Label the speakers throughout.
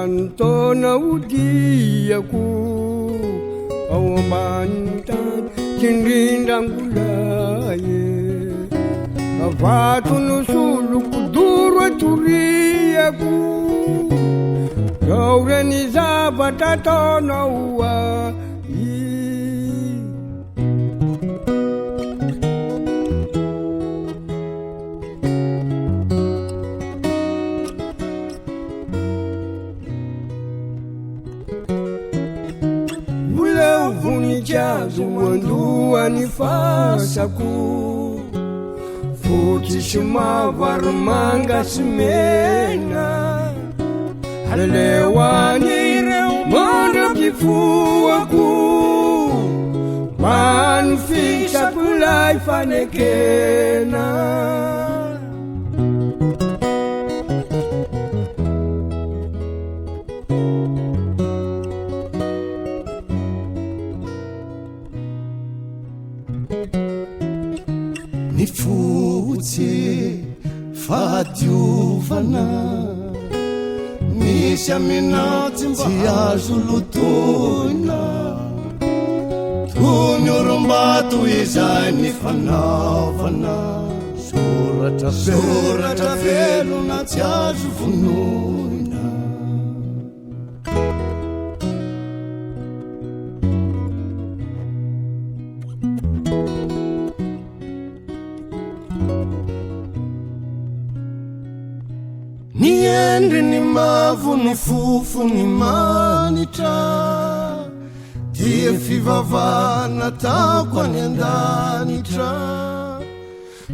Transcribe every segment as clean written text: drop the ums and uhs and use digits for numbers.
Speaker 1: Tantona odiako ao ambany tany tindrindrangolay avato no soloko doro atoriako gaurany zavatra ataonao voninkazo andohany fasako fotsy sy mavary manga sy mena aleoan'ireo mandram-pifoako manofisako lay fanekena
Speaker 2: Ny fotsy fahadiovana misy aminaty tsy azo lotoina toy ny orom-bato izay ny fanaovana soratra velona tsy azo vonoina Ny endriny mavo ny fofo ny manitra dia fivavahana taoko any andanitra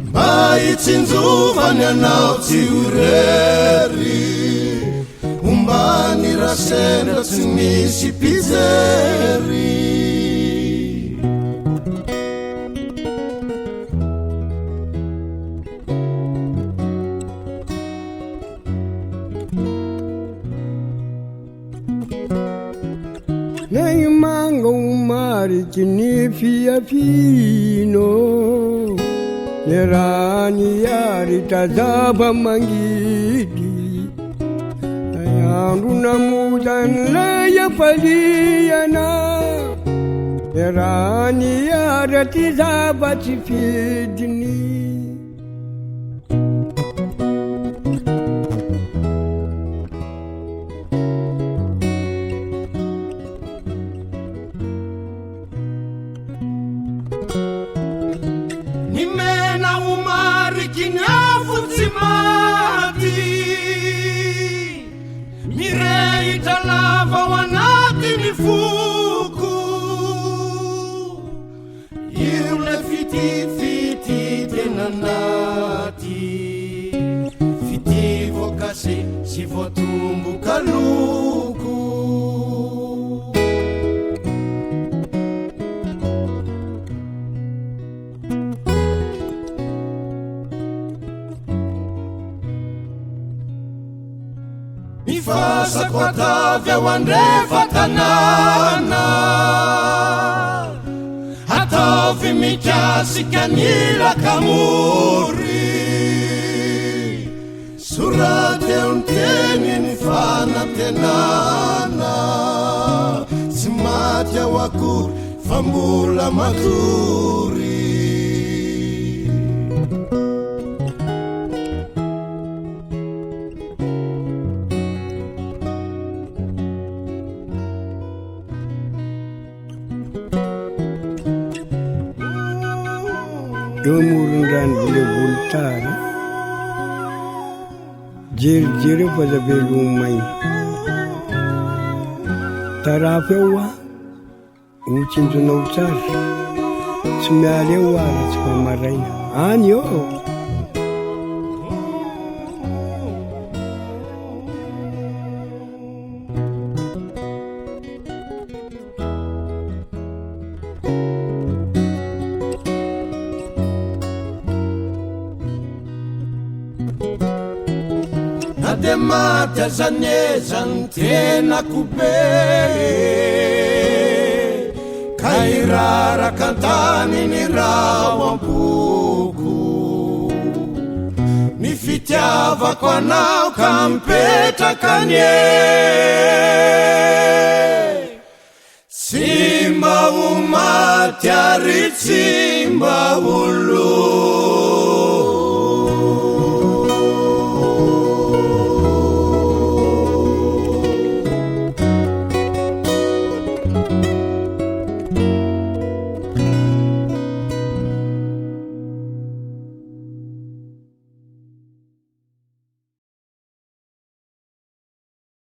Speaker 2: mba hitsinjovany anao tsy horery ombany rasendra tsy misy pizery
Speaker 1: Nei manga umariky ny fiafino Ny rany yary tazaba mangidy Ny andro namotany lay afaliana Ny rany yary aty zaba tsy fidiny
Speaker 2: Mirehitra lava ao anatiny foko io le fitifity tena naty fity voakase sy voatomboka loko Mifasako atavy ao andrefa tanàna Atavy mikasika ny lakamory Soraty eo ny teny ny fanantenana Tsy maty ao akory fa mbola matory
Speaker 1: Domurundan bule bultara Jir pada belumai Tarafewa Ucintu na ucar Sumalewa Sumaraina Anyo
Speaker 2: De mate zaneza ny tenako be ka iraraka antany ny raha ampoko ny fitiavako anao ka mipetrakanye tsy mba ho maty ary tsy mba